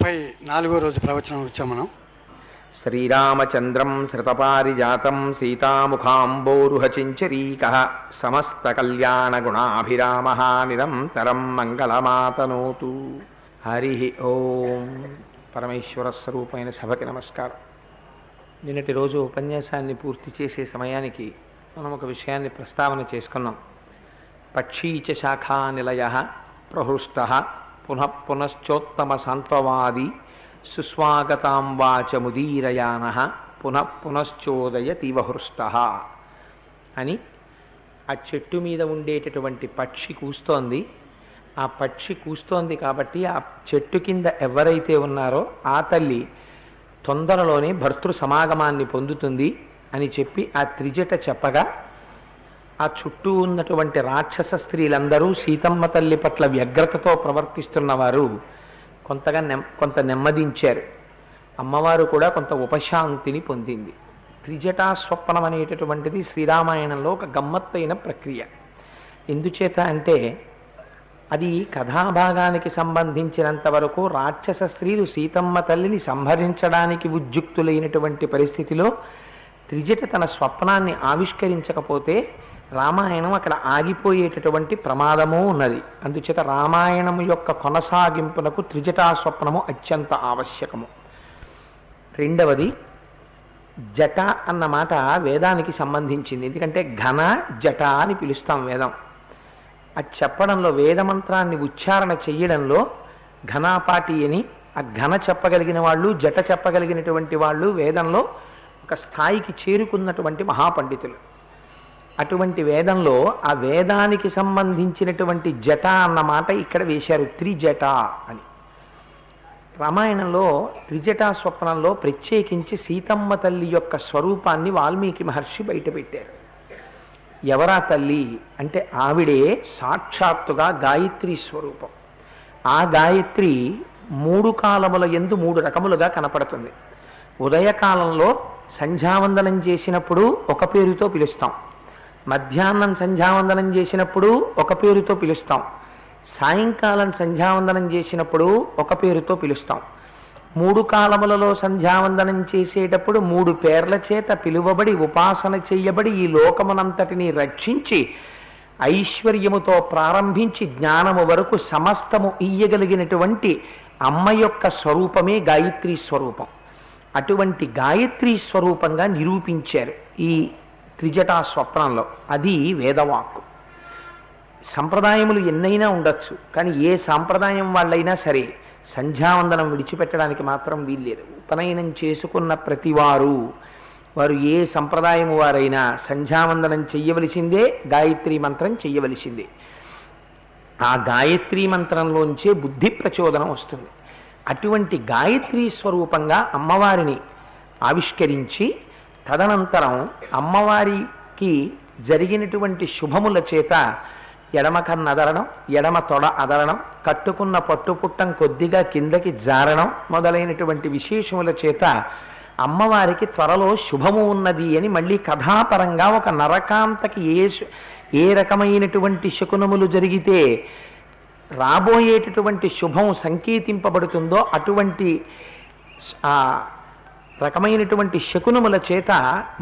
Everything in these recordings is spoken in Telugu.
34వ రోజు ప్రవచనం వచ్చాం మనం. శ్రీరామచంద్రం శ్రుతపారిజాతం సీతాముఖాంబోరుహచించరీకః సమస్త కళ్యాణగుణాభిరామః నిరంతరం మంగళమాతనోతు. హరి ఓం. పరమేశ్వర స్వరూపమైన సభకి నమస్కారం. నిన్నటి రోజు ఉపన్యాసాన్ని పూర్తి చేసే సమయానికి మనం ఒక విషయాన్ని ప్రస్తావన చేసుకున్నాం. పక్షీచ శాఖా నిలయః ప్రహృష్టః పునః పునశ్చోత్తమ సాంత్వవాది సుస్వాగతాం వాచ ముదీరయానః పునః పునశ్చోదయతీవ హృష్టః అని ఆ చెట్టు మీద ఉండేటటువంటి పక్షి కూస్తోంది. ఆ పక్షి కూస్తోంది కాబట్టి ఆ చెట్టు కింద ఎవరైతే ఉన్నారో ఆ తల్లి తొందరలోనే భర్తృ సమాగమాన్ని పొందుతుంది అని చెప్పి ఆ త్రిజట చెప్పగా ఆ చుట్టూ ఉన్నటువంటి రాక్షస స్త్రీలందరూ సీతమ్మ తల్లి పట్ల వ్యగ్రతతో ప్రవర్తిస్తున్నవారు కొంత నెమ్మదించారు. అమ్మవారు కూడా కొంత ఉపశాంతిని పొందింది. త్రిజటా స్వప్నం అనేటటువంటిది శ్రీరామాయణంలో ఒక గమ్మత్తైన ప్రక్రియ. ఎందుచేత అంటే అది కథాభాగానికి సంబంధించినంత వరకు రాక్షస స్త్రీలు సీతమ్మ తల్లిని సంహరించడానికి ఉద్యుక్తులైనటువంటి పరిస్థితిలో త్రిజట తన స్వప్నాన్ని ఆవిష్కరించకపోతే రామాయణం అక్కడ ఆగిపోయేటటువంటి ప్రమాదము ఉన్నది. అందుచేత రామాయణము యొక్క కొనసాగింపునకు త్రిజటా స్వప్నము అత్యంత ఆవశ్యకము. రెండవది, జట అన్న మాట వేదానికి సంబంధించింది. ఎందుకంటే ఘన జట అని పిలుస్తాం వేదం. అది చెప్పడంలో వేదమంత్రాన్ని ఉచ్చారణ చెయ్యడంలో ఘనాపాటి అని ఆ ఘన చెప్పగలిగిన వాళ్ళు, జట చెప్పగలిగినటువంటి వాళ్ళు వేదంలో ఒక స్థాయికి చేరుకున్నటువంటి మహాపండితులు. అటువంటి వేదంలో ఆ వేదానికి సంబంధించినటువంటి జట అన్న మాట ఇక్కడ వేశారు, త్రిజట అని. రామాయణంలో త్రిజటా స్వప్నంలో ప్రత్యేకించి సీతమ్మ తల్లి యొక్క స్వరూపాన్ని వాల్మీకి మహర్షి బయటపెట్టారు. ఎవరా తల్లి అంటే ఆవిడే సాక్షాత్తుగా గాయత్రి స్వరూపం. ఆ గాయత్రి 3 కాలముల యందు 3 రకములుగా కనపడుతుంది. ఉదయకాలంలో సంధ్యావందనం చేసినప్పుడు ఒక పేరుతో పిలుస్తాం, మధ్యాహ్నం సంధ్యావందనం చేసినప్పుడు ఒక పేరుతో పిలుస్తాం, సాయంకాలం సంధ్యావందనం చేసినప్పుడు ఒక పేరుతో పిలుస్తాం. 3 కాలములలో సంధ్యావందనం చేసేటప్పుడు 3 పేర్ల చేత పిలువబడి ఉపాసన చెయ్యబడి ఈ లోకమునంతటిని రక్షించి ఐశ్వర్యముతో ప్రారంభించి జ్ఞానము వరకు సమస్తము ఇయ్యగలిగినటువంటి అమ్మ యొక్క స్వరూపమే గాయత్రీ స్వరూపం. అటువంటి గాయత్రీ స్వరూపంగా నిరూపించారు ఈ త్రిజటా స్వప్నంలో. అది వేదవాక్కు. సంప్రదాయములు ఎన్నైనా ఉండొచ్చు, కానీ ఏ సాంప్రదాయం వాళ్ళైనా సరే సంధ్యావందనం విడిచిపెట్టడానికి మాత్రం వీల్లేదు. ఉపనయనం చేసుకున్న ప్రతివారు వారు ఏ సంప్రదాయము వారైనా సంధ్యావందనం చెయ్యవలసిందే, గాయత్రీ మంత్రం చెయ్యవలసిందే. ఆ గాయత్రీ మంత్రంలోంచే బుద్ధి ప్రచోదనం వస్తుంది. అటువంటి గాయత్రీ స్వరూపంగా అమ్మవారిని ఆవిష్కరించి తదనంతరం అమ్మవారికి జరిగినటువంటి శుభముల చేత ఎడమ కన్ను అదరడం, ఎడమ తొడ అదరడం, కట్టుకున్న పట్టుపుట్టం కొద్దిగా కిందకి జారడం మొదలైనటువంటి విశేషముల చేత అమ్మవారికి త్వరలో శుభము ఉన్నది అని మళ్ళీ కథాపరంగా ఒక నరకాంతకి ఏ రకమైనటువంటి శకునములు జరిగితే రాబోయేటటువంటి శుభం సంకేతింపబడుతుందో అటువంటి రకమైనటువంటి శకునముల చేత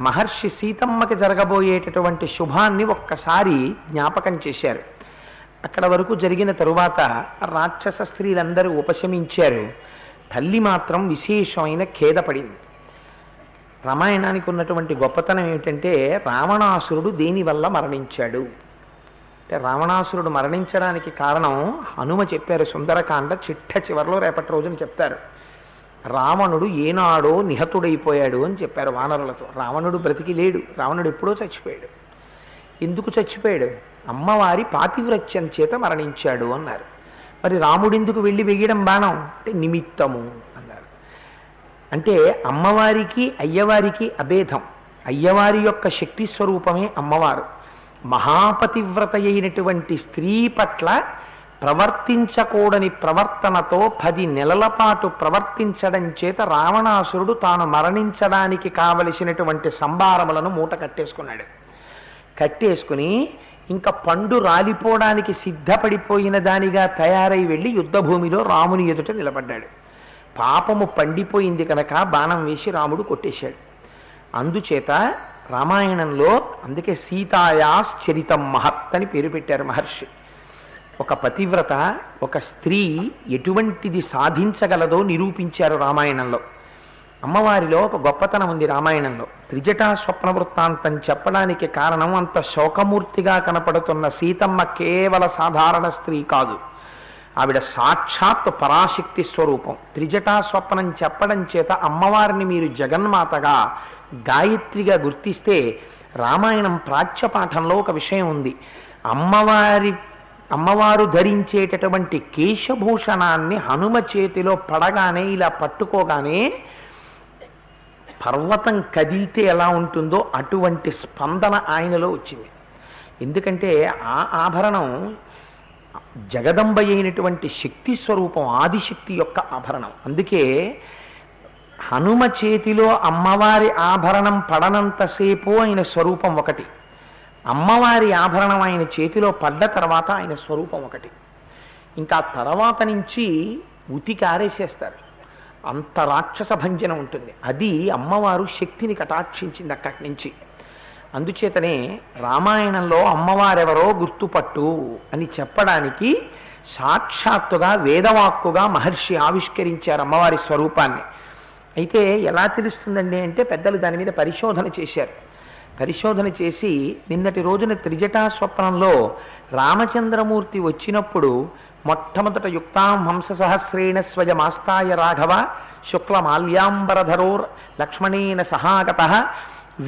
మహర్షి సీతమ్మకి జరగబోయేటటువంటి శుభాన్ని ఒక్కసారి జ్ఞాపకం చేశారు. అక్కడ వరకు జరిగిన తరువాత రాక్షస స్త్రీలందరూ ఉపశమించారు. తల్లి మాత్రం విశేషమైన ఖేదపడింది. రామాయణానికి ఉన్నటువంటి గొప్పతనం ఏమిటంటే రావణాసురుడు దేనివల్ల మరణించాడు అంటే, రావణాసురుడు మరణించడానికి కారణం హనుమ చెప్పారు. సుందరకాండ చివరిలో రేపటి రోజున చెప్తారు. రావణుడు ఏనాడో నిహతుడైపోయాడు అని చెప్పారు వానరులతో. రావణుడు బ్రతికి లేడు, రావణుడు ఎప్పుడో చచ్చిపోయాడు. ఎందుకు చచ్చిపోయాడు? అమ్మవారి పాతివ్రత్యం చేత మరణించాడు అన్నారు. మరి రాముడు ఎందుకు వెళ్ళి వెయ్యడం బాణం అంటే నిమిత్తము అన్నారు. అంటే అమ్మవారికి అయ్యవారికి అభేదం. అయ్యవారి యొక్క శక్తి స్వరూపమే అమ్మవారు. మహాపతివ్రత అయినటువంటి స్త్రీ పట్ల ప్రవర్తించకూడని ప్రవర్తనతో 10 నెలల పాటు ప్రవర్తించడం చేత రావణాసురుడు తాను మరణించడానికి కావలసినటువంటి సంభారములను మూట కట్టేసుకుని ఇంకా పండు రాలిపోవడానికి సిద్ధపడిపోయిన దానిగా తయారై వెళ్ళి యుద్ధభూమిలో రాముని ఎదుట నిలబడ్డాడు. పాపము పండిపోయింది కనుక బాణం వేసి రాముడు కొట్టేశాడు. అందుచేత రామాయణంలో అందుకే సీతాయాశ్చరితం మహత్ అని పేరు పెట్టారు మహర్షి. ఒక పతివ్రత, ఒక స్త్రీ ఎటువంటిది సాధించగలదో నిరూపించారు రామాయణంలో. అమ్మవారిలో ఒక గొప్పతనం ఉంది రామాయణంలో. త్రిజటా స్వప్న వృత్తాంతం చెప్పడానికి కారణం అంత శోకమూర్తిగా కనపడుతున్న సీతమ్మ కేవల సాధారణ స్త్రీ కాదు, ఆవిడ సాక్షాత్ పరాశక్తి స్వరూపం. త్రిజటా స్వప్నం చెప్పడం చేత అమ్మవారిని మీరు జగన్మాతగా, గాయత్రిగా గుర్తిస్తే రామాయణం ప్రాచ్యపాఠంలో ఒక విషయం ఉంది. అమ్మవారు ధరించేటటువంటి కేశభూషణాన్ని హనుమ చేతిలో పడగానే, ఇలా పట్టుకోగానే పర్వతం కదిలితే ఎలా ఉంటుందో అటువంటి స్పందన ఆయనలో వచ్చింది. ఎందుకంటే ఆ ఆభరణం జగదంబ అయినటువంటి శక్తి స్వరూపం, ఆదిశక్తి యొక్క ఆభరణం. అందుకే హనుమ చేతిలో అమ్మవారి ఆభరణం పడనంతసేపు ఆయన స్వరూపం ఒకటి, అమ్మవారి ఆభరణం ఆయన చేతిలో పడ్డ తర్వాత ఆయన స్వరూపం ఒకటి. ఇంకా తర్వాత నుంచి ఉతికి ఆరేసేస్తారు, అంత రాక్షస భంజనం ఉంటుంది. అది అమ్మవారు శక్తిని కటాక్షించింది అక్కడి నుంచి. అందుచేతనే రామాయణంలో అమ్మవారెవరో గుర్తుపట్టు అని చెప్పడానికి సాక్షాత్తుగా వేదవాక్కుగా మహర్షి ఆవిష్కరించారు అమ్మవారి స్వరూపాన్ని. అయితే ఎలా తెలుస్తుందండి అంటే పెద్దలు దాని మీద పరిశోధన చేశారు. పరిశోధన చేసి నిన్నటి రోజున త్రిజటా స్వప్నంలో రామచంద్రమూర్తి వచ్చినప్పుడు మొట్టమొదట యుక్తాం హంస సహస్రేణ స్వయమాస్తాయ రాఘవ శుక్ల మాల్యాంబరధరోర్ లక్ష్మణేన సహాగత,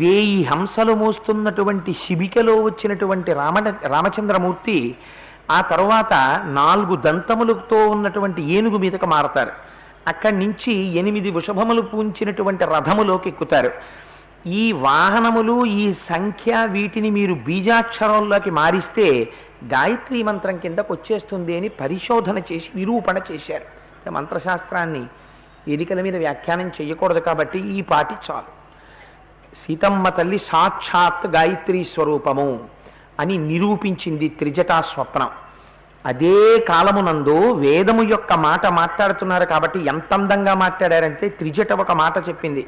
1000 హంసలు మోస్తున్నటువంటి శిబికలో వచ్చినటువంటి రామచంద్రమూర్తి ఆ తరువాత 4 దంతములతో ఉన్నటువంటి ఏనుగు మీదకు మారతారు. అక్కడి నుంచి 8 వృషభములు పూంచినటువంటి రథములోకి ఎక్కుతారు. ఈ వాహనములు, ఈ సంఖ్య, వీటిని మీరు బీజాక్షరంలోకి మారిస్తే గాయత్రీ మంత్రం కిందకు వచ్చేస్తుంది అని పరిశోధన చేసి నిరూపణ చేశారు. మంత్రశాస్త్రాన్ని వేదికల మీద వ్యాఖ్యానం చేయకూడదు కాబట్టి ఈ పాటి చాలు. సీతమ్మ తల్లి సాక్షాత్ గాయత్రీ స్వరూపము అని నిరూపించింది త్రిజటా స్వప్నం. అదే కాలమునందు వేదము యొక్క మాట మాట్లాడుతున్నారు కాబట్టి ఎంత అందంగా మాట్లాడారంటే త్రిజట ఒక మాట చెప్పింది,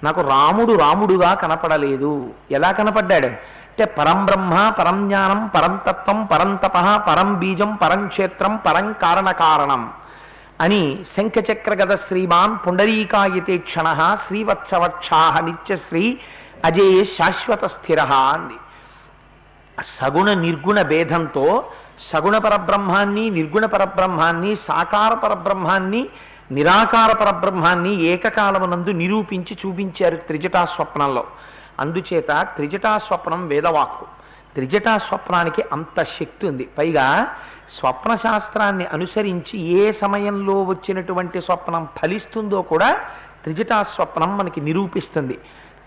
నాకు రాముడు రాముడుగా కనపడలేదు. ఎలా కనపడ్డాడు అంటే పరం బ్రహ్మ, పరం జ్ఞానం, పరం తత్వం, పరం తప, పరం బీజం, పరం క్షేత్రం, పరం కారణ కారణం అని శంఖచక్ర గద శ్రీమాన్ పుండరీకాయతే క్షణ శ్రీవత్సవక్షాహ నిత్యశ్రీ అజేయ శాశ్వత స్థిర అంది. సగుణ నిర్గుణ భేదంతో సగుణ పరబ్రహ్మాన్ని, నిర్గుణ పరబ్రహ్మాన్ని, సాకార పరబ్రహ్మాన్ని, నిరాకార పరబ్రహ్మాన్ని ఏకకాలమునందు నిరూపించి చూపించారు త్రిజటా స్వప్నంలో. అందుచేత త్రిజటా స్వప్నం వేదవాక్కు. త్రిజటా స్వప్నానికి అంత శక్తి ఉంది. పైగా స్వప్నశాస్త్రాన్ని అనుసరించి ఏ సమయంలో వచ్చినటువంటి స్వప్నం ఫలిస్తుందో కూడా త్రిజటా స్వప్నం మనకి నిరూపిస్తుంది.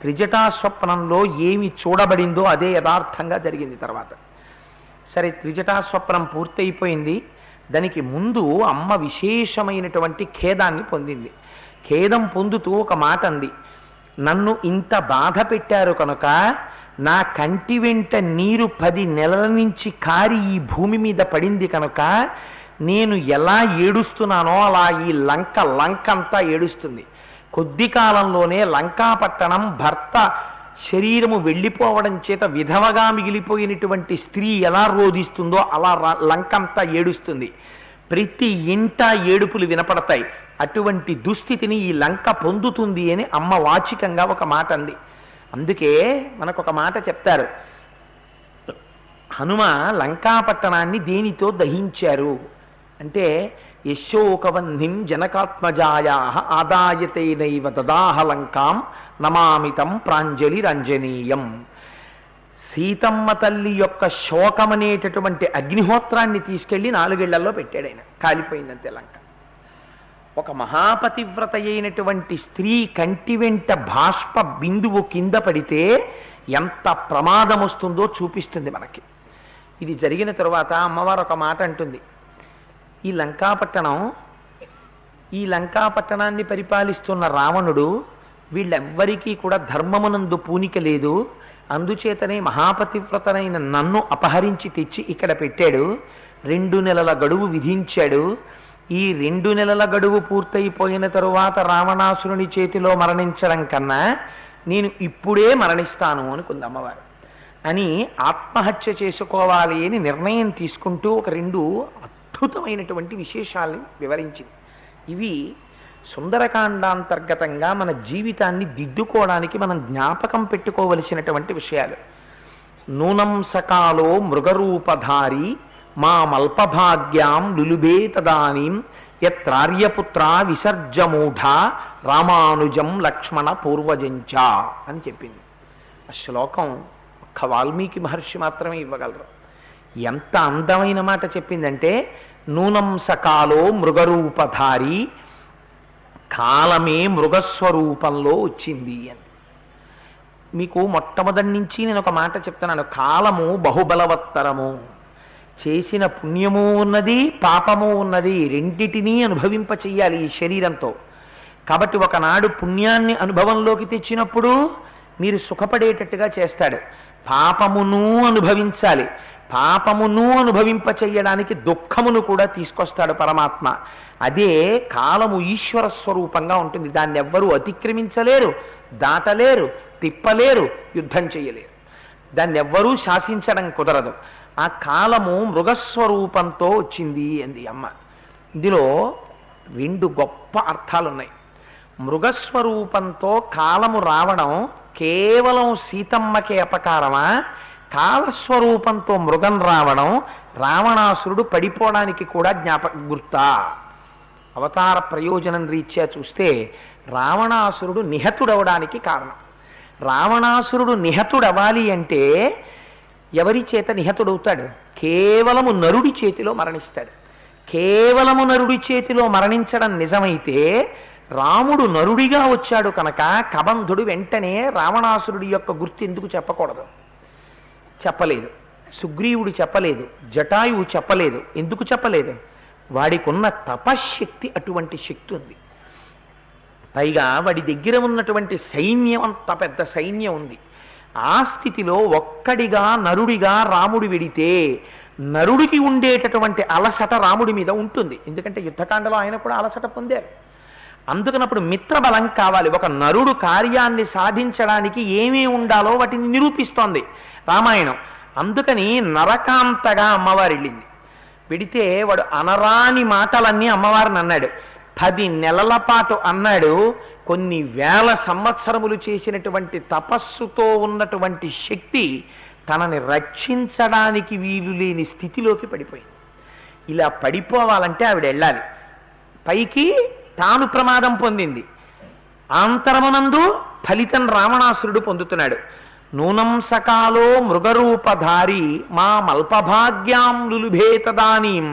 త్రిజటా స్వప్నంలో ఏమి చూడబడిందో అదే యథార్థంగా జరిగింది. తర్వాత సరే, త్రిజటా స్వప్నం పూర్తయిపోయింది. దానికి ముందు అమ్మ విశేషమైనటువంటి ఖేదాన్ని పొందింది. ఖేదం పొందుతూ ఒక మాట అంది, నన్ను ఇంత బాధ పెట్టారు కనుక నా కంటి వెంట నీరు 10 నెలల నుంచి కారి ఈ భూమి మీద పడింది కనుక నేను ఎలా ఏడుస్తున్నానో అలా ఈ లంకంతా ఏడుస్తుంది. కొద్ది కాలంలోనే లంకాపట్టణం భర్త శరీరము వెళ్ళిపోవడం చేత విధవగా మిగిలిపోయినటువంటి స్త్రీ ఎలా రోధిస్తుందో అలా లంకంతా ఏడుస్తుంది. ప్రతి ఇంట ఏడుపులు వినపడతాయి. అటువంటి దుస్థితిని ఈ లంక పొందుతుంది అని అమ్మ వాచికంగా ఒక మాట అంది. అందుకే మనకొక మాట చెప్తారు, హనుమ లంకాపట్టణాన్ని దేనితో దహించారు అంటే యశోకవన్నిం జనకాత్మజాయా ఆదాయతేనైవ దదాహ లంకాం నమామితం ప్రాంజలి రంజనీయం. సీతమ్మ తల్లి యొక్క శోకమనేటటువంటి అగ్నిహోత్రాన్ని తీసుకెళ్లి 4 ఏళ్లలో పెట్టాడు ఆయన. కాలిపోయిందంతే లంక. ఒక మహాపతివ్రత అయినటువంటి స్త్రీ కంటి వెంట బాష్ప బిందువు కింద పడితే ఎంత ప్రమాదం వస్తుందో చూపిస్తుంది మనకి. ఇది జరిగిన తరువాత అమ్మవారు ఒక మాట అంటుంది, ఈ లంకాపట్టణాన్ని పరిపాలిస్తున్న రావణుడు వీళ్ళెవ్వరికీ కూడా ధర్మమునందు పూనిక లేదు, అందుచేతనే మహాపతివ్రతనైన నన్ను అపహరించి తెచ్చి ఇక్కడ పెట్టాడు. 2 నెలల గడువు విధించాడు. ఈ 2 నెలల గడువు పూర్తయిపోయిన తరువాత రావణాసురుని చేతిలో మరణించడం కన్నా నేను ఇప్పుడే మరణిస్తాను అనుకుంది అమ్మవారు. అని ఆత్మహత్య చేసుకోవాలి అని నిర్ణయం తీసుకుంటూ ఒక 2 అద్భుతమైనటువంటి విశేషాలను వివరించింది. ఇవి సుందరకాండాంతర్గతంగా మన జీవితాన్ని దిద్దుకోవడానికి మనం జ్ఞాపకం పెట్టుకోవలసినటువంటి విషయాలు. నూనం సకాలో మృగరూపధారి మా మల్పభాగ్యాం లులుబే తదానీం యత్రార్యపుత్ర విసర్జమూఢ రామానుజం లక్ష్మణ పూర్వజంచ అని చెప్పింది. ఆ శ్లోకం ఒక్క వాల్మీకి మహర్షి మాత్రమే ఇవ్వగలరు. ఎంత అందమైన మాట చెప్పిందంటే, నూనం సకాలో మృగరూపధారి, కాలమే మృగస్వరూపంలో వచ్చింది అని. మీకు మొట్టమొదటి నుంచి నేను ఒక మాట చెప్తున్నాను, కాలము బహుబలవత్తరము. చేసిన పుణ్యము ఉన్నది, పాపము ఉన్నది, రెండిటినీ అనుభవింప చెయ్యాలి ఈ శరీరంతో. కాబట్టి ఒకనాడు పుణ్యాన్ని అనుభవంలోకి తెచ్చినప్పుడు మీరు సుఖపడేటట్టుగా చేస్తాడు. పాపమును అనుభవించాలి, పాపమును అనుభవింప చెయ్యడానికి దుఃఖమును కూడా తీసుకొస్తాడు పరమాత్మ. అదే కాలము ఈశ్వర స్వరూపంగా ఉంటుంది. దాన్ని ఎవ్వరూ అతిక్రమించలేరు, దాటలేరు, తిప్పలేరు, యుద్ధం చెయ్యలేరు. దాన్ని ఎవ్వరూ శాసించడం కుదరదు. ఆ కాలము మృగస్వరూపంతో వచ్చింది అంది అమ్మ. ఇందులో 2 గొప్ప అర్థాలున్నాయి. మృగస్వరూపంతో కాలము రావడం కేవలం సీతమ్మకే అపకారమా, కాలస్వరూపంతో మృగం రావడం రావణాసురుడు పడిపోవడానికి కూడా గుర్తా? అవతార ప్రయోజనం రీత్యా చూస్తే రావణాసురుడు నిహతుడవడానికి కారణం. రావణాసురుడు నిహతుడవాలి అంటే ఎవరి చేత నిహతుడవుతాడు? కేవలము నరుడి చేతిలో మరణిస్తాడు. కేవలము నరుడి చేతిలో మరణించడం నిజమైతే రాముడు నరుడిగా వచ్చాడు కనుక కబంధుడు వెంటనే రావణాసురుడి యొక్క గుర్తు ఎందుకు చెప్పకూడదు? చెప్పలేదు. సుగ్రీవుడు చెప్పలేదు, జటాయువు చెప్పలేదు. ఎందుకు చెప్పలేదు? వాడికున్న తపశ్శక్తి అటువంటి శక్తి ఉంది. పైగా వాడి దగ్గర ఉన్నటువంటి సైన్యం, అంత పెద్ద సైన్యం ఉంది. ఆ స్థితిలో ఒక్కడిగా నరుడిగా రాముడు వెడితే నరుడికి ఉండేటటువంటి అలసట రాముడి మీద ఉంటుంది. ఎందుకంటే యుద్ధకాండలో ఆయన కూడా అలసట పొందారు. అందుకనప్పుడు మిత్రబలం కావాలి. ఒక నరుడు కార్యాన్ని సాధించడానికి ఏమీ ఉండాలో వాటిని నిరూపిస్తోంది రామాయణం. అందుకని నరకాంతగా అమ్మవారు వెళ్ళింది. వెడితే వాడు అనరాని మాటలన్నీ అమ్మవారిని అన్నాడు. 10 నెలల పాటు అన్నాడు. కొన్ని వేల సంవత్సరములు చేసినటువంటి తపస్సుతో ఉన్నటువంటి శక్తి తనని రక్షించడానికి వీలు లేని స్థితిలోకి పడిపోయింది. ఇలా పడిపోవాలంటే ఆవిడ వెళ్ళాలి. పైకి తాను ప్రమాదం పొందింది, ఆంతరమునందు ఫలితం రావణాసురుడు పొందుతున్నాడు. నూనం సకాలో మృగరూపధారి మా మల్పభాగ్యాం లులుభేతదానీం,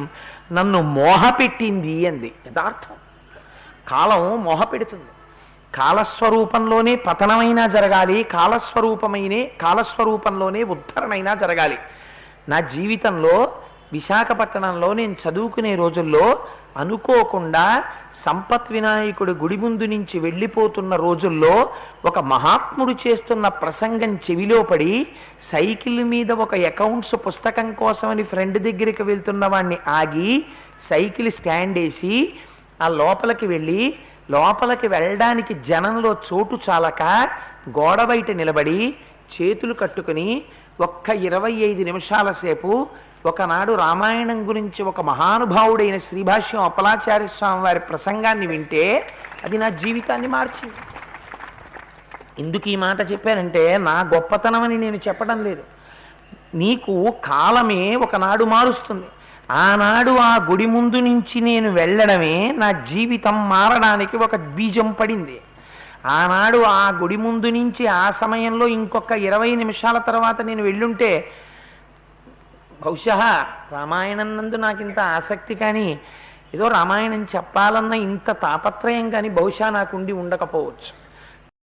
నన్ను మోహపెట్టింది అంది. యథార్థం, కాలం మోహపెడుతుంది. కాలస్వరూపంలోనే పతనమైనా జరగాలి, కాలస్వరూపంలోనే ఉద్ధరణైనా జరగాలి. నా జీవితంలో విశాఖపట్టణంలో నేను చదువుకునే రోజుల్లో అనుకోకుండా సంపత్ వినాయకుడి గుడి ముందు నుంచి వెళ్ళిపోతున్న రోజుల్లో ఒక మహాత్ముడు చేస్తున్న ప్రసంగం చెవిలో పడి సైకిల్ మీద ఒక అకౌంట్స్ పుస్తకం కోసమని ఫ్రెండ్ దగ్గరికి వెళ్తున్న వాడిని ఆగి సైకిల్ స్టాండ్ వేసి ఆ లోపలికి వెళ్ళడానికి జనంలో చోటు చాలక గోడ బయట నిలబడి చేతులు కట్టుకుని ఒక్క 25 నిమిషాల సేపు ఒకనాడు రామాయణం గురించి ఒక మహానుభావుడైన శ్రీభాష్యం అప్పలాచార్య స్వామి వారి ప్రసంగాన్ని వింటే అది నా జీవితాన్ని మార్చింది. ఎందుకు ఈ మాట చెప్పానంటే నా గొప్పతనమని నేను చెప్పడం లేదు. నీకు కాలమే ఒకనాడు మారుస్తుంది. ఆనాడు ఆ గుడి ముందు నుంచి నేను వెళ్ళడమే నా జీవితం మారడానికి ఒక బీజం పడింది. ఆనాడు ఆ గుడి ముందు నుంచి ఆ సమయంలో ఇంకొక 20 నిమిషాల తర్వాత నేను వెళ్ళుంటే బహుశా రామాయణం నందు నాకు ఇంత ఆసక్తి కానీ ఏదో రామాయణం చెప్పాలన్న ఇంత తాపత్రయం కానీ బహుశా నాకుండి ఉండకపోవచ్చు.